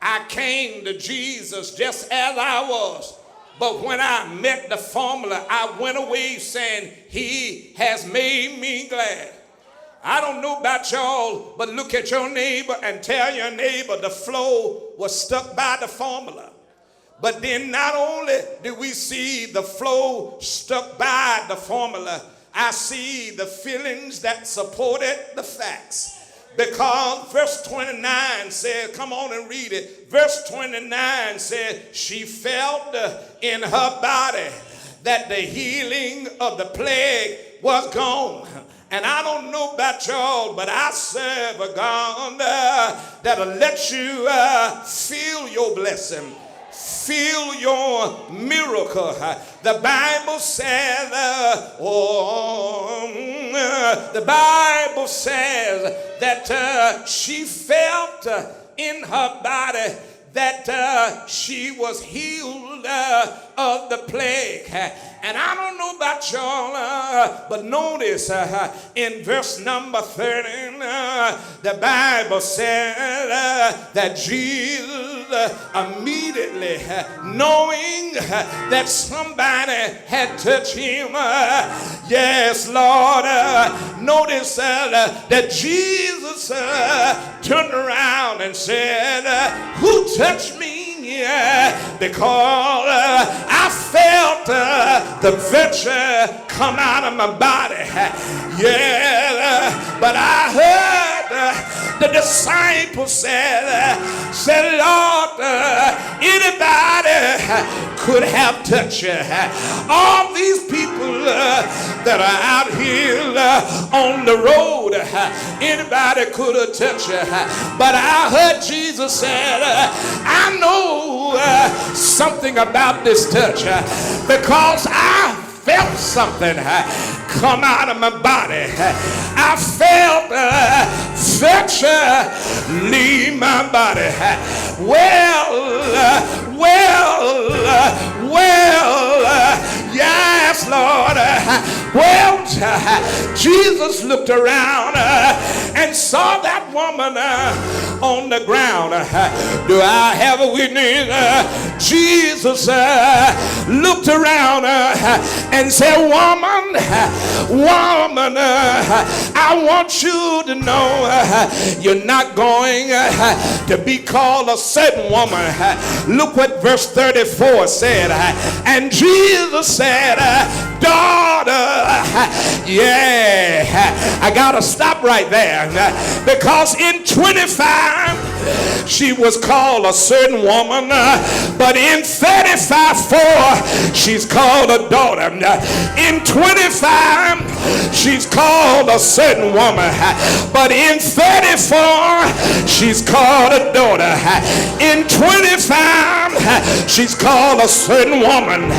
I came to Jesus just as I was. But when I met the formula, I went away saying, he has made me glad. I don't know about y'all, but look at your neighbor and tell your neighbor the flow was stuck by the formula. But then not only do we see the flow stuck by the formula, I see the feelings that supported the facts. Because verse 29 says, come on and read it. Verse 29 says, she felt in her body that the healing of the plague was gone. And I don't know about y'all, but I serve a God that'll let you feel your blessing. Feel your miracle. The Bible says, the Bible says that she felt in her body that she was healed of the plague. And I don't know about y'all, but notice in verse number 30, the Bible says that Jesus immediately, knowing that somebody had touched him, yes, Lord, notice that Jesus turned around and said, who touched me? Because I felt the virtue come out of my body. Yeah, but I heard the disciples said, Lord, anybody could have touched you. All these people that are out here on the road, anybody could have touched you. But I heard Jesus said, I know something about this touch because I felt something come out of my body. I felt virtue leave my body. Yes, Lord. Jesus looked around and saw that woman on the ground. Do I have a witness? Jesus looked around and said, woman, I want you to know you're not going to be called a certain woman. Look what verse 34 said. And Jesus said, daughter, yeah, I gotta stop right there because in 25 she was called a certain woman, but in 35:4 she's called a daughter. In 25 she's called a certain woman, but in 34 she's called a daughter. In 25 she's called a certain woman,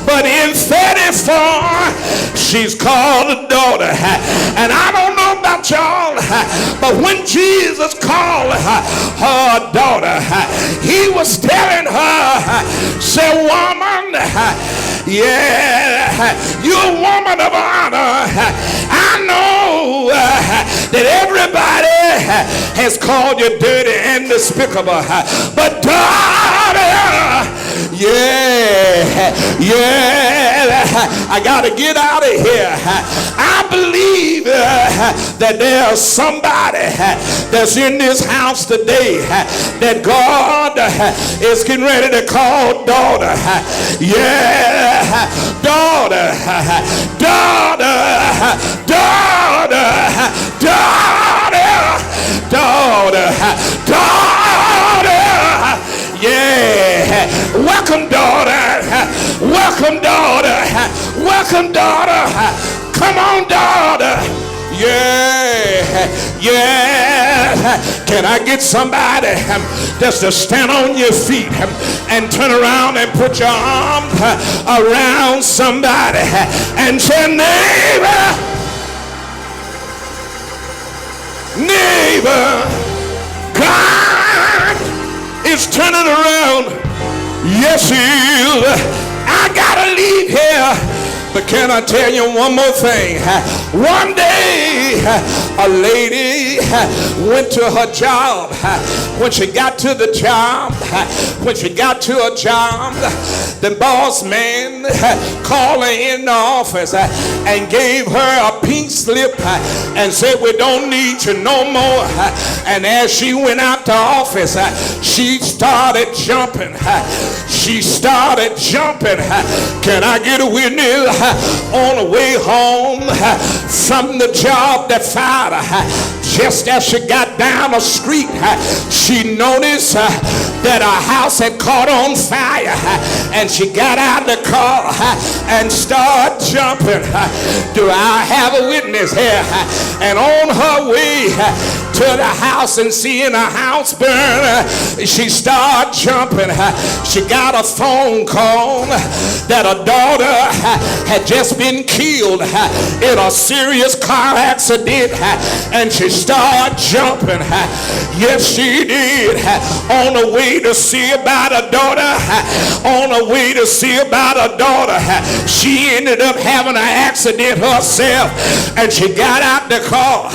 but in 34 she's called a daughter. And I don't know about y'all, but when Jesus called her daughter, he was telling her, say, woman, yeah, you're a woman of honor. I know that everybody has called you dirty and despicable, but daughter, yeah, I gotta get out of here. I believe that there's somebody that's in this house today that God is getting ready to call daughter. Yeah, daughter, daughter, daughter, daughter, daughter, daughter. Yeah, welcome daughter, welcome daughter, welcome daughter, come on daughter. Yeah, yeah. Can I get somebody just to stand on your feet and turn around and put your arms around somebody and say, neighbor, neighbor, God is turning around. Yes, he is. I gotta leave here But can I tell you one more thing? One day, a lady went to her job. When she got to the job, the boss man called her in the office and gave her a pink slip and said, we don't need you no more. And as she went out the office, she started jumping. Can I get a witness? On the way home from the job that fired her, just as she got down the street, she noticed that her house had caught on fire, and she got out of the car and started jumping. Do I have a witness here? And on her way to the house and seeing her house burn, she started jumping. She got a phone call that her daughter had just been killed in a serious car accident, and she started jumping. Yes, she did. On the way to see about her daughter, she ended up having an accident herself, and she got out the car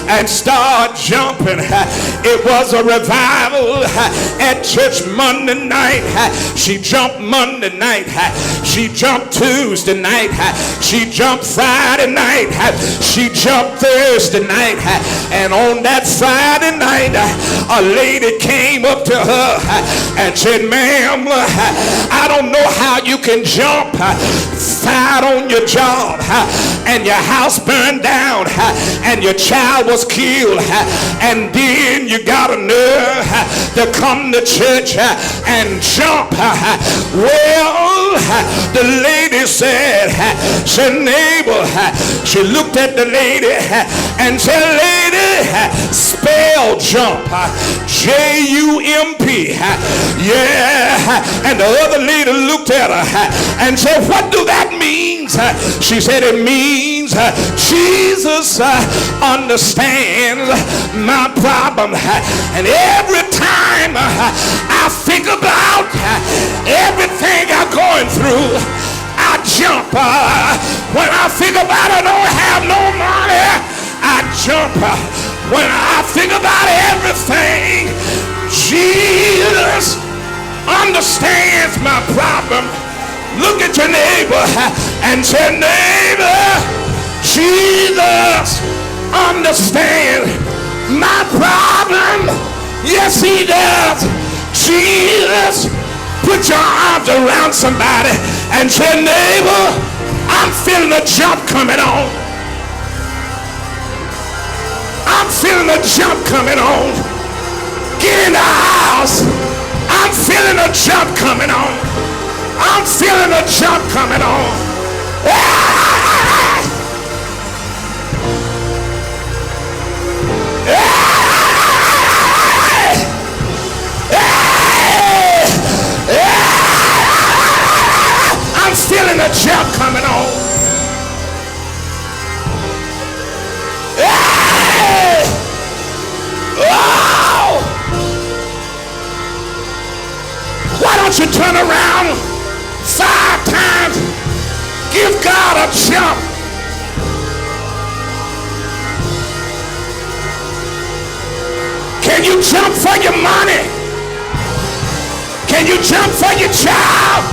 and started jumping. It was a revival at church Monday night. She jumped Monday night. She jumped Tuesday night. She jumped Friday night. She jumped Thursday night. And on that Friday night, a lady came up to her and said, ma'am, I don't know how you can jump, fired on your job, and your house burned down, and your child was killed, and then you got a nerve to come to church and jump. Well, the lady said, neighbor, she looked at the lady and said, lady, spell jump, J-U-M-P. Yeah. And the other lady looked at her and said, what do that mean? She said, it means Jesus understands my problem. And every time I think about everything I'm going through, I jump. When I think about I don't have no money, I jump. When I think about everything, Jesus understands my problem. Look at your neighbor and say, neighbor, Jesus understands my problem. Yes, he does. Jesus, put your arms around somebody and say, neighbor, I'm feeling a jump coming on. I'm feeling a jump coming on. Get in the house. I'm feeling a jump coming on. I'm feeling a jump coming on. I'm feeling a jump coming on. Why don't you turn around 5 times? Give God a jump. Can you jump for your money? Can you jump for your job?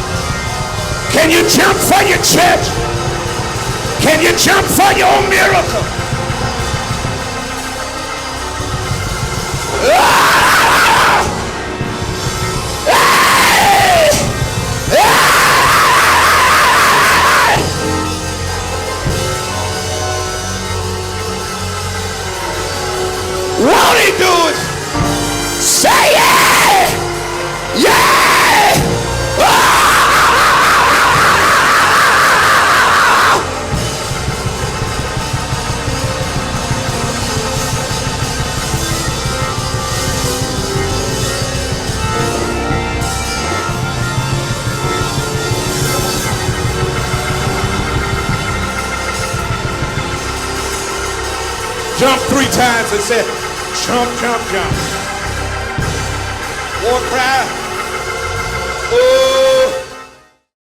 Can you jump for your church? Can you jump for your miracle? Won't he do it? Say yeah! Yeah! Jump 3 times and said, jump, jump, jump. War cry. Oh.